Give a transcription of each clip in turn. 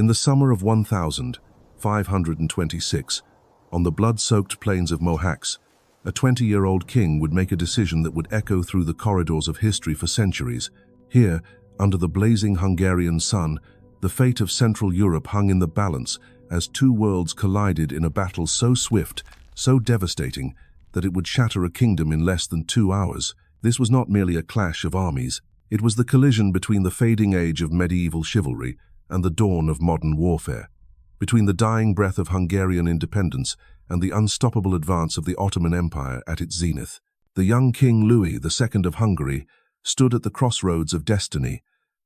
In the summer of 1526, on the blood-soaked plains of Mohács, a 20-year-old king would make a decision that would echo through the corridors of history for centuries. Here, under the blazing Hungarian sun, the fate of Central Europe hung in the balance as two worlds collided in a battle so swift, so devastating, that it would shatter a kingdom in less than 2 hours. This was not merely a clash of armies. It was the collision between the fading age of medieval chivalry and the dawn of modern warfare, between the dying breath of Hungarian independence and the unstoppable advance of the Ottoman Empire at its zenith. The young King Louis II of Hungary stood at the crossroads of destiny,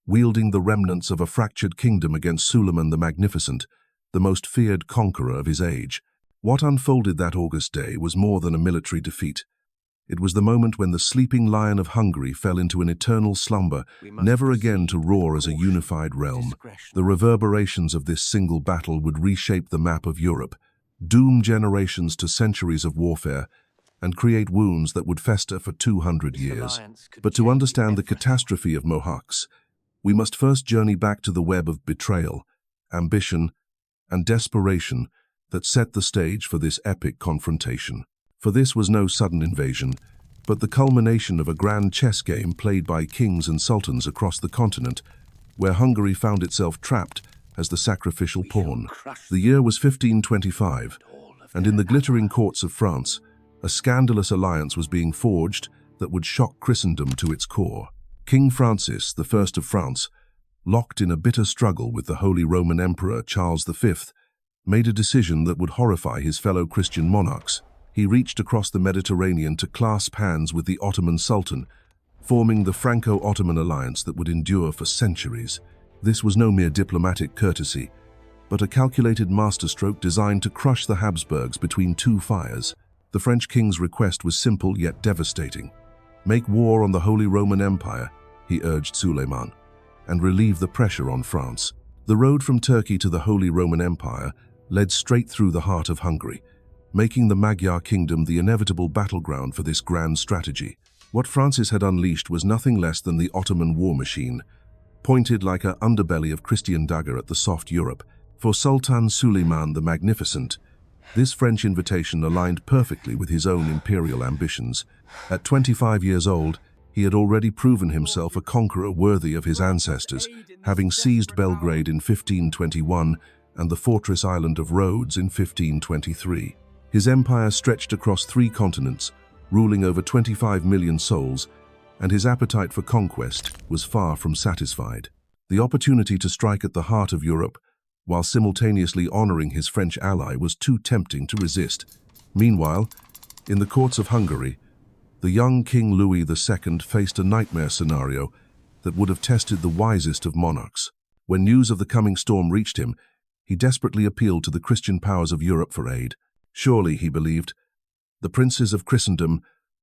wielding the remnants of a fractured kingdom against Suleiman the Magnificent, the most feared conqueror of his age. What unfolded that August day was more than a military defeat. It was the moment when the sleeping lion of Hungary fell into an eternal slumber, never again to roar as a unified realm. The reverberations of this single battle would reshape the map of Europe, doom generations to centuries of warfare, and create wounds that would fester for 200 years. But to understand the catastrophe of Mohács, we must first journey back to the web of betrayal, ambition, and desperation that set the stage for this epic confrontation. For this was no sudden invasion, but the culmination of a grand chess game played by kings and sultans across the continent, where Hungary found itself trapped as the sacrificial pawn. The year was 1525, and in the glittering courts of France, a scandalous alliance was being forged that would shock Christendom to its core. King Francis I of France, locked in a bitter struggle with the Holy Roman Emperor Charles V, made a decision that would horrify his fellow Christian monarchs. He reached across the Mediterranean to clasp hands with the Ottoman Sultan, forming the Franco-Ottoman alliance that would endure for centuries. This was no mere diplomatic courtesy, but a calculated masterstroke designed to crush the Habsburgs between two fires. The French king's request was simple yet devastating. Make war on the Holy Roman Empire, he urged Suleiman, and relieve the pressure on France. The road from Turkey to the Holy Roman Empire led straight through the heart of Hungary, making the Magyar kingdom the inevitable battleground for this grand strategy. What Francis had unleashed was nothing less than the Ottoman war machine, pointed like an underbelly of Christian dagger at the soft Europe. For Sultan Suleiman the Magnificent, this French invitation aligned perfectly with his own imperial ambitions. At 25 years old, he had already proven himself a conqueror worthy of his ancestors, having seized Belgrade in 1521 and the fortress island of Rhodes in 1523. His empire stretched across 3 continents, ruling over 25 million souls, and his appetite for conquest was far from satisfied. The opportunity to strike at the heart of Europe, while simultaneously honoring his French ally, was too tempting to resist. Meanwhile, in the courts of Hungary, the young King Louis II faced a nightmare scenario that would have tested the wisest of monarchs. When news of the coming storm reached him, he desperately appealed to the Christian powers of Europe for aid. Surely, he believed, the princes of Christendom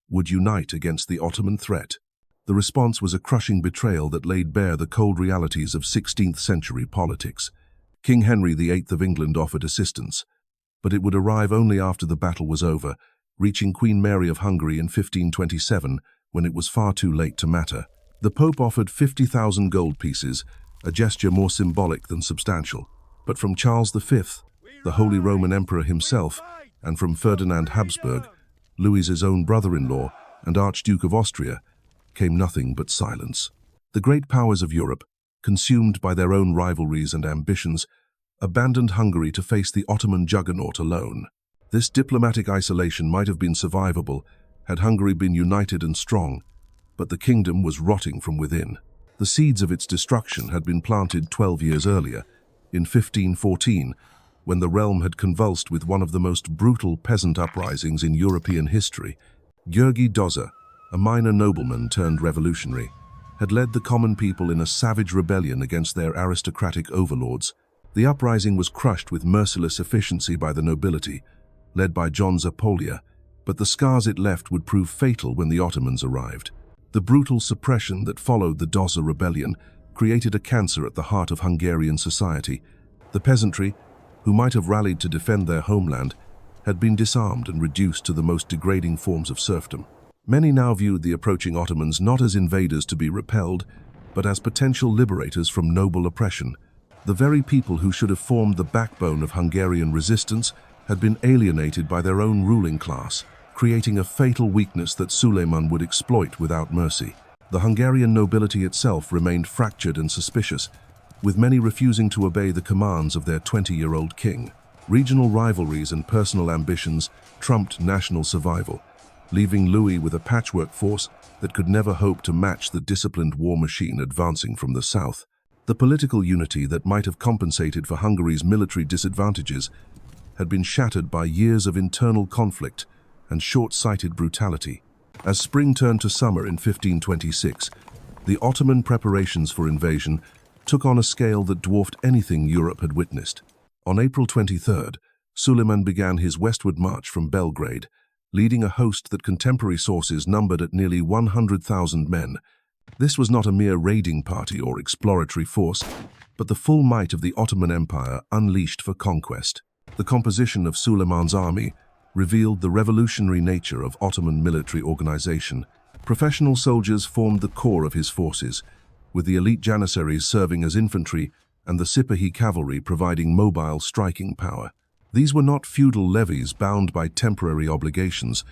would unite against the Ottoman threat. The response was a crushing betrayal that laid bare the cold realities of 16th-century politics. King Henry VIII of England offered assistance, but it would arrive only after the battle was over, reaching Queen Mary of Hungary in 1527 when it was far too late to matter. The Pope offered 50,000 gold pieces, a gesture more symbolic than substantial. But from Charles V, the Holy Roman Emperor himself, and from Ferdinand Habsburg, Louis's own brother-in-law and Archduke of Austria, came nothing but silence. The great powers of Europe, consumed by their own rivalries and ambitions, abandoned Hungary to face the Ottoman juggernaut alone. This diplomatic isolation might have been survivable had Hungary been united and strong, but the kingdom was rotting from within. The seeds of its destruction had been planted 12 years earlier, in 1514, when the realm had convulsed with one of the most brutal peasant uprisings in European history. György Dózsa, a minor nobleman turned revolutionary, had led the common people in a savage rebellion against their aristocratic overlords. The uprising was crushed with merciless efficiency by the nobility, led by John Zapolya, but the scars it left would prove fatal when the Ottomans arrived. The brutal suppression that followed the Dózsa rebellion created a cancer at the heart of Hungarian society. The peasantry, who might have rallied to defend their homeland, had been disarmed and reduced to the most degrading forms of serfdom. Many now viewed the approaching Ottomans not as invaders to be repelled, but as potential liberators from noble oppression. The very people who should have formed the backbone of Hungarian resistance had been alienated by their own ruling class, creating a fatal weakness that Suleiman would exploit without mercy. The Hungarian nobility itself remained fractured and suspicious, with many refusing to obey the commands of their 20-year-old king. Regional rivalries and personal ambitions trumped national survival, leaving Louis with a patchwork force that could never hope to match the disciplined war machine advancing from the south. The political unity that might have compensated for Hungary's military disadvantages had been shattered by years of internal conflict and short-sighted brutality. As spring turned to summer in 1526, the Ottoman preparations for invasion took on a scale that dwarfed anything Europe had witnessed. On April 23rd, Suleiman began his westward march from Belgrade, leading a host that contemporary sources numbered at nearly 100,000 men. This was not a mere raiding party or exploratory force, but the full might of the Ottoman Empire unleashed for conquest. The composition of Suleiman's army revealed the revolutionary nature of Ottoman military organization. Professional soldiers formed the core of his forces, with the elite Janissaries serving as infantry and the Sipahi cavalry providing mobile striking power. These were not feudal levies bound by temporary obligations,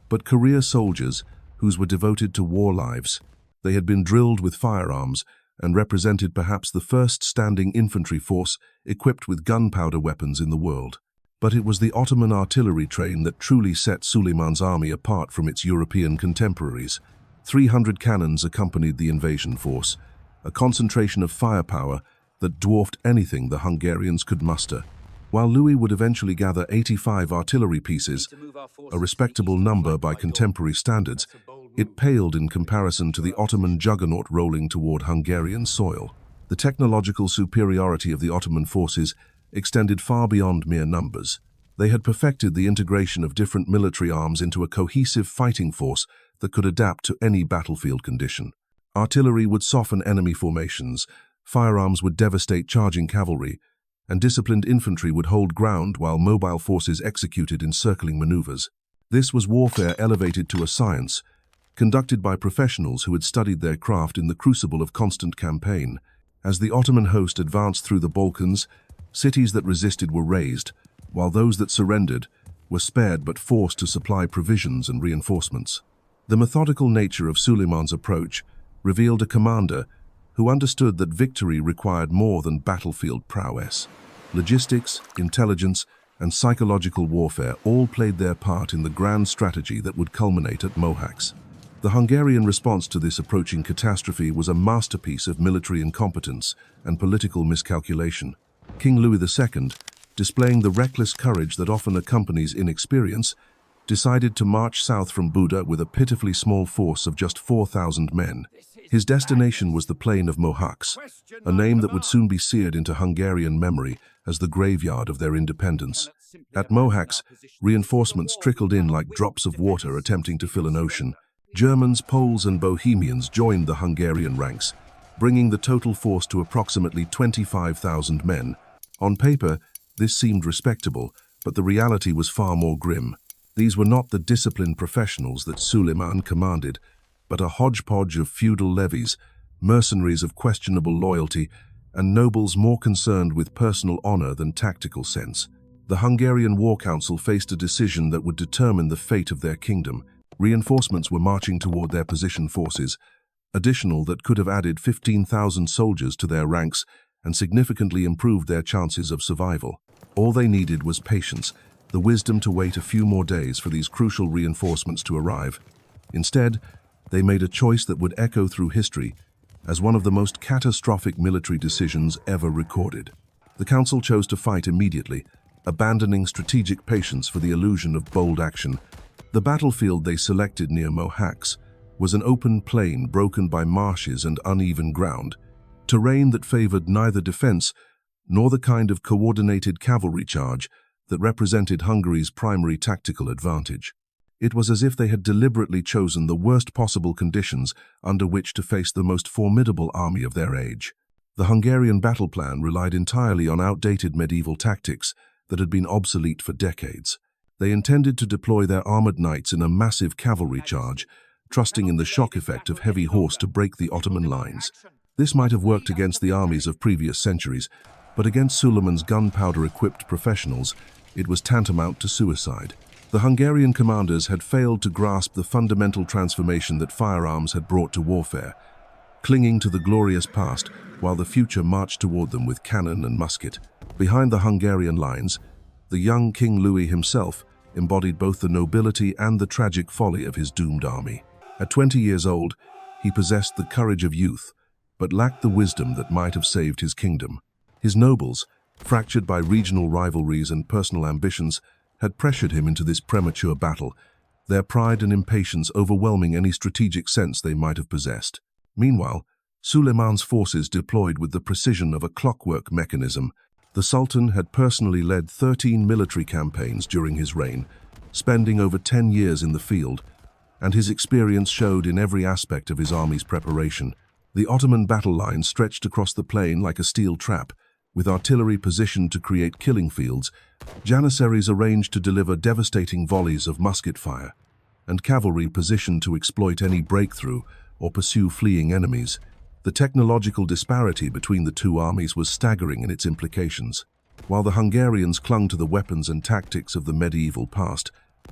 but career soldiers whose were devoted to war lives. They had been drilled with firearms and represented perhaps the first standing infantry force equipped with gunpowder weapons in the world. But it was the Ottoman artillery train that truly set Suleiman's army apart from its European contemporaries. 300 cannons accompanied the invasion force, a concentration of firepower that dwarfed anything the Hungarians could muster. While Louis would eventually gather 85 artillery pieces, a respectable number by contemporary standards, it paled in comparison to the Ottoman juggernaut rolling toward Hungarian soil. The technological superiority of the Ottoman forces extended far beyond mere numbers. They had perfected the integration of different military arms into a cohesive fighting force that could adapt to any battlefield condition. Artillery would soften enemy formations, firearms would devastate charging cavalry, and disciplined infantry would hold ground while mobile forces executed encircling maneuvers. This was warfare elevated to a science, conducted by professionals who had studied their craft in the crucible of constant campaign. As the Ottoman host advanced through the Balkans, cities that resisted were razed, while those that surrendered were spared but forced to supply provisions and reinforcements. The methodical nature of Suleiman's approach revealed a commander who understood that victory required more than battlefield prowess. Logistics, intelligence, and psychological warfare all played their part in the grand strategy that would culminate at Mohács. The Hungarian response to this approaching catastrophe was a masterpiece of military incompetence and political miscalculation. King Louis II, displaying the reckless courage that often accompanies inexperience, decided to march south from Buda with a pitifully small force of just 4,000 men. His destination was the plain of Mohács, a name that would soon be seared into Hungarian memory as the graveyard of their independence. At Mohács, reinforcements trickled in like drops of water attempting to fill an ocean. Germans, Poles, and Bohemians joined the Hungarian ranks, bringing the total force to approximately 25,000 men. On paper, this seemed respectable, but the reality was far more grim. These were not the disciplined professionals that Suleiman commanded, but a hodgepodge of feudal levies, mercenaries of questionable loyalty, and nobles more concerned with personal honor than tactical sense. The Hungarian War Council faced a decision that would determine the fate of their kingdom. Reinforcements were marching toward their position forces, additional that could have added 15,000 soldiers to their ranks and significantly improved their chances of survival. All they needed was patience, the wisdom to wait a few more days for these crucial reinforcements to arrive. Instead, they made a choice that would echo through history as one of the most catastrophic military decisions ever recorded. The council chose to fight immediately, abandoning strategic patience for the illusion of bold action. The battlefield they selected near Mohács was an open plain broken by marshes and uneven ground, terrain that favored neither defense nor the kind of coordinated cavalry charge that represented Hungary's primary tactical advantage. It was as if they had deliberately chosen the worst possible conditions under which to face the most formidable army of their age. The Hungarian battle plan relied entirely on outdated medieval tactics that had been obsolete for decades. They intended to deploy their armored knights in a massive cavalry charge, trusting in the shock effect of heavy horse to break the Ottoman lines. This might have worked against the armies of previous centuries, But against Suleiman's gunpowder-equipped professionals, it was tantamount to suicide. The Hungarian commanders had failed to grasp the fundamental transformation that firearms had brought to warfare, clinging to the glorious past while the future marched toward them with cannon and musket. Behind the Hungarian lines, the young King Louis himself embodied both the nobility and the tragic folly of his doomed army. At 20 years old, he possessed the courage of youth, but lacked the wisdom that might have saved his kingdom. His nobles, fractured by regional rivalries and personal ambitions, had pressured him into this premature battle, their pride and impatience overwhelming any strategic sense they might have possessed. Meanwhile, Suleiman's forces deployed with the precision of a clockwork mechanism. The Sultan had personally led 13 military campaigns during his reign, spending over 10 years in the field, and his experience showed in every aspect of his army's preparation. The Ottoman battle line stretched across the plain like a steel trap, with artillery positioned to create killing fields. Janissaries arranged to deliver devastating volleys of musket fire, and cavalry positioned to exploit any breakthrough or pursue fleeing enemies. The technological disparity between the two armies was staggering in its implications. While the Hungarians clung to the weapons and tactics of the medieval past,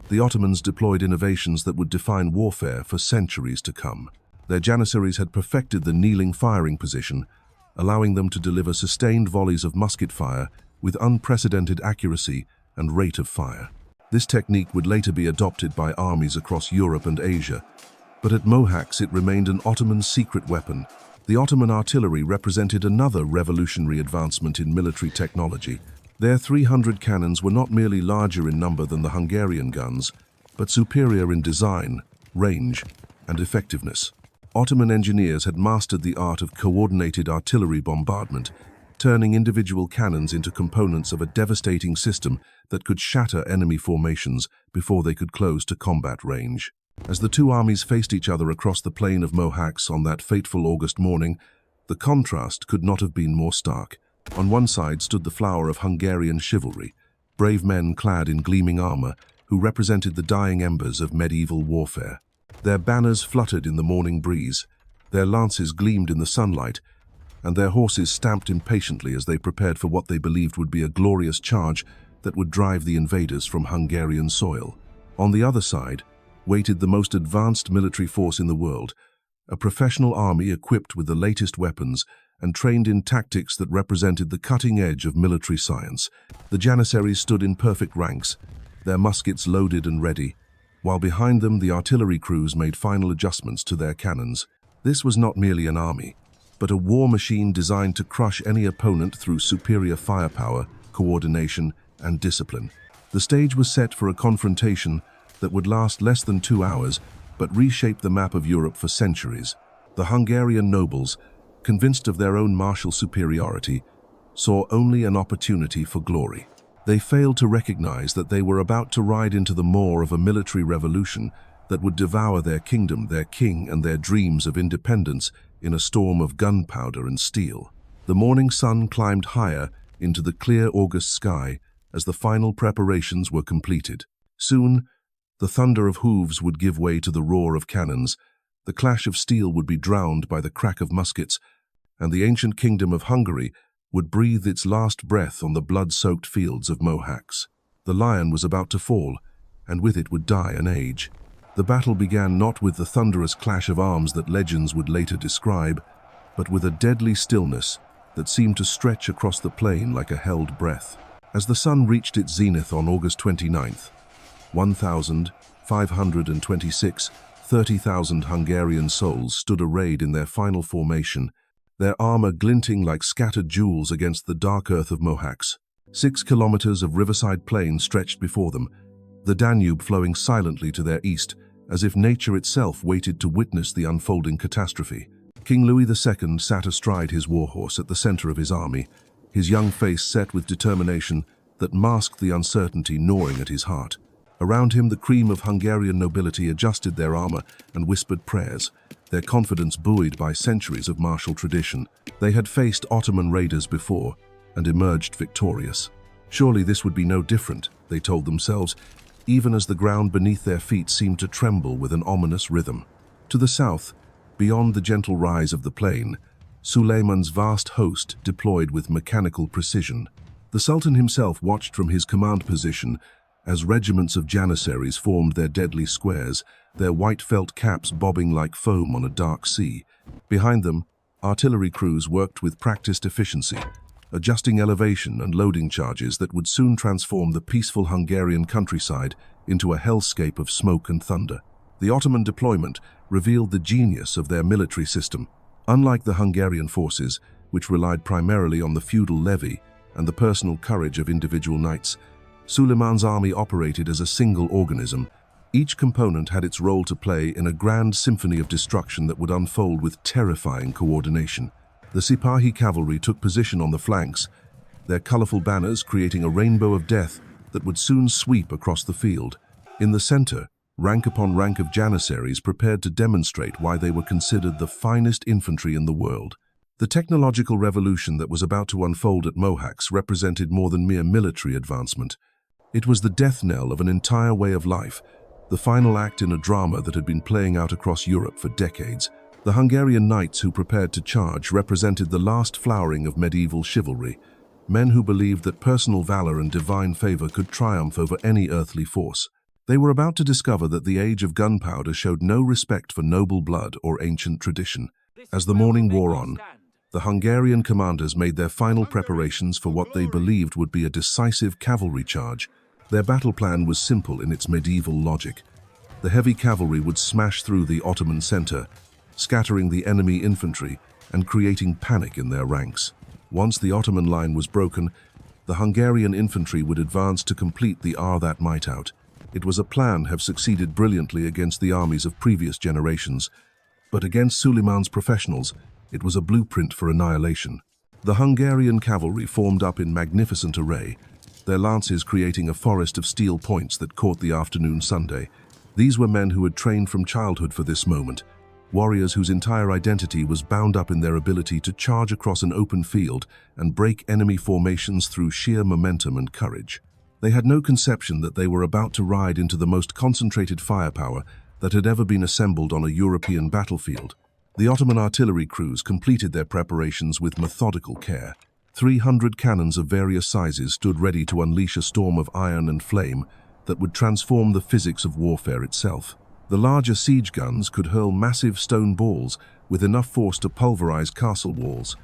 the Ottomans deployed innovations that would define warfare for centuries to come. Their Janissaries had perfected the kneeling firing position, allowing them to deliver sustained volleys of musket fire with unprecedented accuracy and rate of fire. This technique would later be adopted by armies across Europe and Asia, but at Mohács it remained an Ottoman secret weapon. The Ottoman artillery represented another revolutionary advancement in military technology. Their 300 cannons were not merely larger in number than the Hungarian guns, but superior in design, range, and effectiveness. Ottoman engineers had mastered the art of coordinated artillery bombardment, turning individual cannons into components of a devastating system that could shatter enemy formations before they could close to combat range. As the two armies faced each other across the plain of Mohács on that fateful August morning, the contrast could not have been more stark. On one side stood the flower of Hungarian chivalry, brave men clad in gleaming armor who represented the dying embers of medieval warfare. Their banners fluttered in the morning breeze, their lances gleamed in the sunlight, and their horses stamped impatiently as they prepared for what they believed would be a glorious charge that would drive the invaders from Hungarian soil. On the other side waited the most advanced military force in the world, a professional army equipped with the latest weapons and trained in tactics that represented the cutting edge of military science. The Janissaries stood in perfect ranks, their muskets loaded and ready, while behind them the artillery crews made final adjustments to their cannons. This was not merely an army, but a war machine designed to crush any opponent through superior firepower, coordination, and discipline. The stage was set for a confrontation that would last less than 2 hours, but reshape the map of Europe for centuries. The Hungarian nobles, convinced of their own martial superiority, saw only an opportunity for glory. They failed to recognize that they were about to ride into the maw of a military revolution that would devour their kingdom, their king, and their dreams of independence in a storm of gunpowder and steel. The morning sun climbed higher into the clear August sky as the final preparations were completed. Soon, the thunder of hooves would give way to the roar of cannons, the clash of steel would be drowned by the crack of muskets, and the ancient kingdom of Hungary would breathe its last breath on the blood-soaked fields of Mohács. The lion was about to fall, and with it would die an age. The battle began not with the thunderous clash of arms that legends would later describe, but with a deadly stillness that seemed to stretch across the plain like a held breath. As the sun reached its zenith on August 29th, 1,526, 30,000 Hungarian souls stood arrayed in their final formation, their armor glinting like scattered jewels against the dark earth of Mohács. 6 kilometers of riverside plain stretched before them, the Danube flowing silently to their east, as if nature itself waited to witness the unfolding catastrophe. King Louis II sat astride his warhorse at the center of his army, his young face set with determination that masked the uncertainty gnawing at his heart. Around him, the cream of Hungarian nobility adjusted their armor and whispered prayers, their confidence buoyed by centuries of martial tradition. They had faced Ottoman raiders before and emerged victorious. Surely this would be no different, they told themselves, even as the ground beneath their feet seemed to tremble with an ominous rhythm. To the south, beyond the gentle rise of the plain, Suleiman's vast host deployed with mechanical precision. The Sultan himself watched from his command position as regiments of Janissaries formed their deadly squares, their white felt caps bobbing like foam on a dark sea. Behind them, artillery crews worked with practiced efficiency, adjusting elevation and loading charges that would soon transform the peaceful Hungarian countryside into a hellscape of smoke and thunder. The Ottoman deployment revealed the genius of their military system. Unlike the Hungarian forces, which relied primarily on the feudal levy and the personal courage of individual knights, Suleiman's army operated as a single organism. Each component had its role to play in a grand symphony of destruction that would unfold with terrifying coordination. The Sipahi cavalry took position on the flanks, their colorful banners creating a rainbow of death that would soon sweep across the field. In the center, rank upon rank of Janissaries prepared to demonstrate why they were considered the finest infantry in the world. The technological revolution that was about to unfold at Mohács represented more than mere military advancement. It was the death knell of an entire way of life, the final act in a drama that had been playing out across Europe for decades. The Hungarian knights who prepared to charge represented the last flowering of medieval chivalry, men who believed that personal valor and divine favor could triumph over any earthly force. They were about to discover that the age of gunpowder showed no respect for noble blood or ancient tradition. As the morning wore on, the Hungarian commanders made their final preparations for what they believed would be a decisive cavalry charge. Their battle plan was simple in its medieval logic. The heavy cavalry would smash through the Ottoman center, scattering the enemy infantry and creating panic in their ranks. Once the Ottoman line was broken, the Hungarian infantry would advance to complete the that might out. It was a plan have succeeded brilliantly against the armies of previous generations, but against Suleiman's professionals, it was a blueprint for annihilation. The Hungarian cavalry formed up in magnificent array, their lances creating a forest of steel points that caught the afternoon sunday. These were men who had trained from childhood for this moment, warriors whose entire identity was bound up in their ability to charge across an open field and break enemy formations through sheer momentum and courage. They had no conception that they were about to ride into the most concentrated firepower that had ever been assembled on a European battlefield. The Ottoman artillery crews completed their preparations with methodical care. 300 cannons of various sizes stood ready to unleash a storm of iron and flame that would transform the physics of warfare itself. The larger siege guns could hurl massive stone balls with enough force to pulverize castle walls,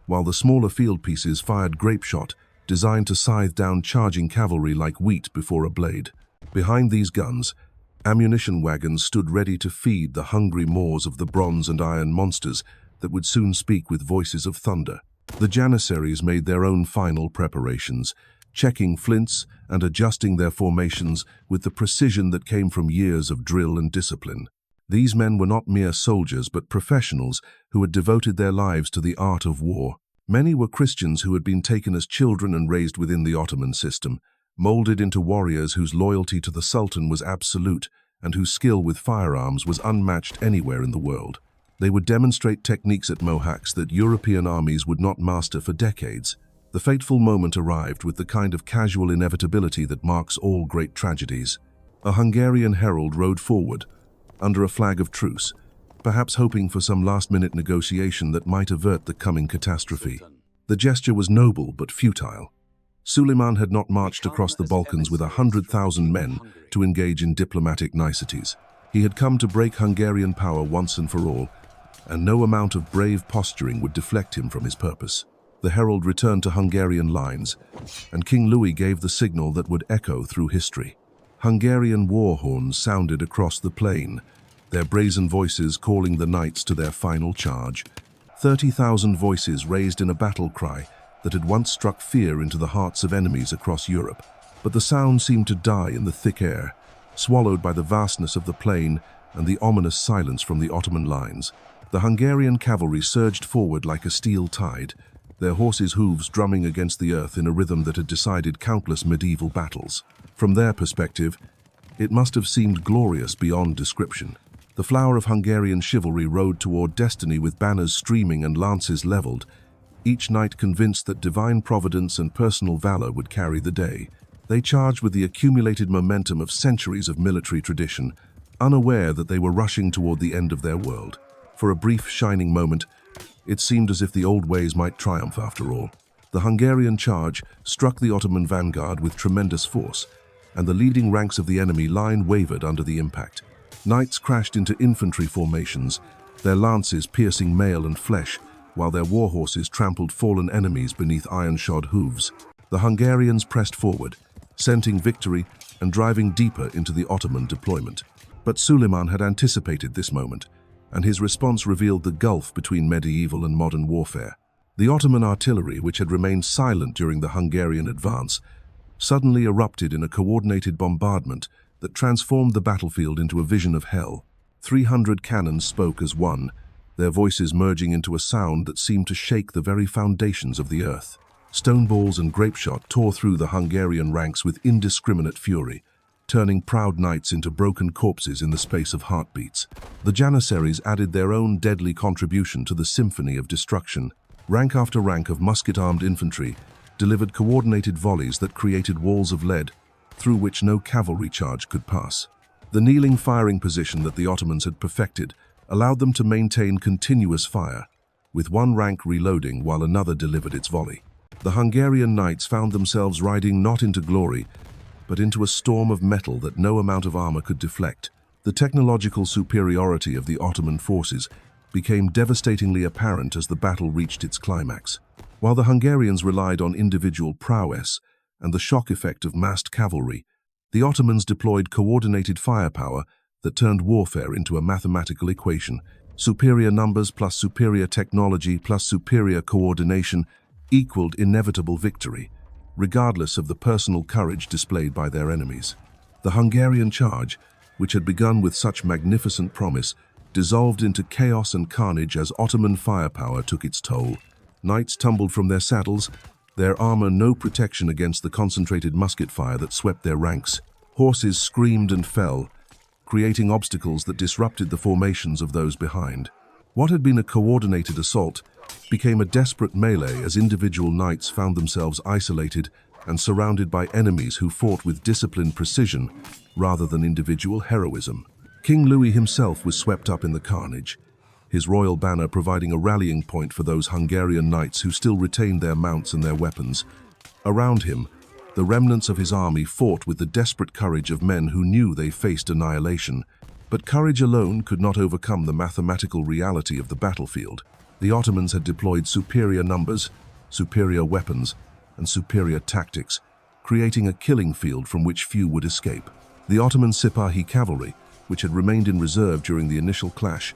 while the smaller field pieces fired grape shot designed to scythe down charging cavalry like wheat before a blade. Behind these guns, ammunition wagons stood ready to feed the hungry maws of the bronze and iron monsters that would soon speak with voices of thunder. The Janissaries made their own final preparations, checking flints and adjusting their formations with the precision that came from years of drill and discipline. These men were not mere soldiers but professionals who had devoted their lives to the art of war. Many were Christians who had been taken as children and raised within the Ottoman system, molded into warriors whose loyalty to the Sultan was absolute and whose skill with firearms was unmatched anywhere in the world. They would demonstrate techniques at Mohács that European armies would not master for decades. The fateful moment arrived with the kind of casual inevitability that marks all great tragedies. A Hungarian herald rode forward, under a flag of truce, perhaps hoping for some last-minute negotiation that might avert the coming catastrophe. The gesture was noble but futile. Suleiman had not marched across the Balkans with 100,000 men to engage in diplomatic niceties. He had come to break Hungarian power once and for all, and no amount of brave posturing would deflect him from his purpose. The herald returned to Hungarian lines, and King Louis gave the signal that would echo through history. Hungarian war horns sounded across the plain, their brazen voices calling the knights to their final charge. 30,000 voices raised in a battle cry that had once struck fear into the hearts of enemies across Europe. But the sound seemed to die in the thick air, swallowed by the vastness of the plain and the ominous silence from the Ottoman lines. The Hungarian cavalry surged forward like a steel tide, their horses' hooves drumming against the earth in a rhythm that had decided countless medieval battles. From their perspective, it must have seemed glorious beyond description. The flower of Hungarian chivalry rode toward destiny with banners streaming and lances leveled, each knight convinced that divine providence and personal valor would carry the day. They charged with the accumulated momentum of centuries of military tradition, unaware that they were rushing toward the end of their world. For a brief, shining moment, It seemed as if the old ways might triumph after all. The Hungarian charge struck the Ottoman vanguard with tremendous force, and the leading ranks of the enemy line wavered under the impact. Knights crashed into infantry formations, their lances piercing mail and flesh, while their war horses trampled fallen enemies beneath iron-shod hooves. The Hungarians pressed forward, scenting victory and driving deeper into the Ottoman deployment. But Suleiman had anticipated this moment, and his response revealed the gulf between medieval and modern warfare. The Ottoman artillery, which had remained silent during the Hungarian advance, suddenly erupted in a coordinated bombardment that transformed the battlefield into a vision of hell. 300 cannons spoke as one, their voices merging into a sound that seemed to shake the very foundations of the earth. Stone balls and grapeshot tore through the Hungarian ranks with indiscriminate fury, turning proud knights into broken corpses in the space of heartbeats. The Janissaries added their own deadly contribution to the symphony of destruction. Rank after rank of musket-armed infantry delivered coordinated volleys that created walls of lead through which no cavalry charge could pass. The kneeling firing position that the Ottomans had perfected allowed them to maintain continuous fire, with one rank reloading while another delivered its volley. The Hungarian knights found themselves riding not into glory, but into a storm of metal that no amount of armor could deflect. The technological superiority of the Ottoman forces became devastatingly apparent as the battle reached its climax. While the Hungarians relied on individual prowess and the shock effect of massed cavalry, the Ottomans deployed coordinated firepower that turned warfare into a mathematical equation. Superior numbers plus superior technology plus superior coordination equaled inevitable victory, regardless of the personal courage displayed by their enemies. The Hungarian charge, which had begun with such magnificent promise, dissolved into chaos and carnage as Ottoman firepower took its toll. Knights tumbled from their saddles, their armor no protection against the concentrated musket fire that swept their ranks. Horses screamed and fell, creating obstacles that disrupted the formations of those behind. What had been a coordinated assault became a desperate melee as individual knights found themselves isolated and surrounded by enemies who fought with disciplined precision rather than individual heroism. King Louis himself was swept up in the carnage, his royal banner providing a rallying point for those Hungarian knights who still retained their mounts and their weapons. Around him, the remnants of his army fought with the desperate courage of men who knew they faced annihilation. But courage alone could not overcome the mathematical reality of the battlefield. The Ottomans had deployed superior numbers, superior weapons, and superior tactics, creating a killing field from which few would escape. The Ottoman Sipahi cavalry, which had remained in reserve during the initial clash,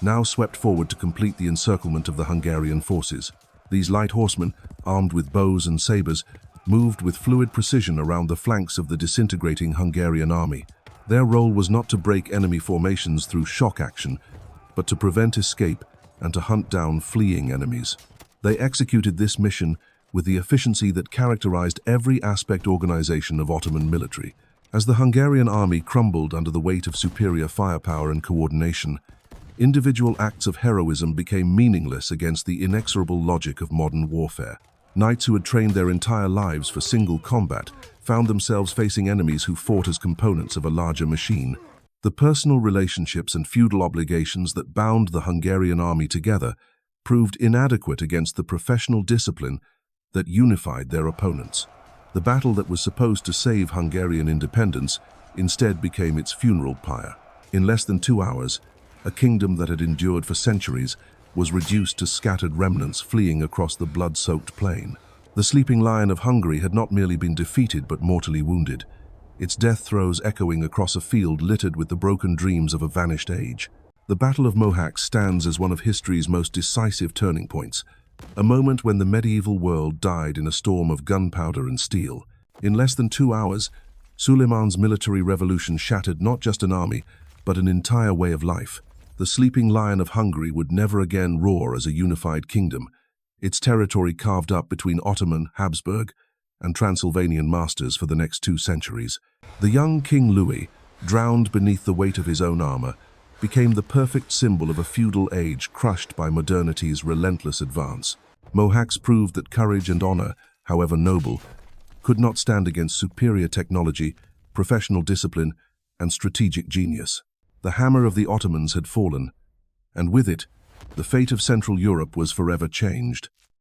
now swept forward to complete the encirclement of the Hungarian forces. These light horsemen, armed with bows and sabers, moved with fluid precision around the flanks of the disintegrating Hungarian army. Their role was not to break enemy formations through shock action, but to prevent escape and to hunt down fleeing enemies. They executed this mission with the efficiency that characterized every aspect organization of Ottoman military. As the Hungarian army crumbled under the weight of superior firepower and coordination, individual acts of heroism became meaningless against the inexorable logic of modern warfare. Knights who had trained their entire lives for single combat found themselves facing enemies who fought as components of a larger machine. The personal relationships and feudal obligations that bound the Hungarian army together proved inadequate against the professional discipline that unified their opponents. The battle that was supposed to save Hungarian independence instead became its funeral pyre. In less than 2 hours, a kingdom that had endured for centuries was reduced to scattered remnants fleeing across the blood-soaked plain. The sleeping lion of Hungary had not merely been defeated but mortally wounded, its death throes echoing across a field littered with the broken dreams of a vanished age. The Battle of Mohács stands as one of history's most decisive turning points, a moment when the medieval world died in a storm of gunpowder and steel. In less than 2 hours, Suleiman's military revolution shattered not just an army, but an entire way of life. The sleeping lion of Hungary would never again roar as a unified kingdom, its territory carved up between Ottoman, Habsburg, and Transylvanian masters for the next 2 centuries. The young King Louis, drowned beneath the weight of his own armor, became the perfect symbol of a feudal age crushed by modernity's relentless advance. Mohács proved that courage and honor, however noble, could not stand against superior technology, professional discipline, and strategic genius. The hammer of the Ottomans had fallen, and with it, The fate of Central Europe was forever changed.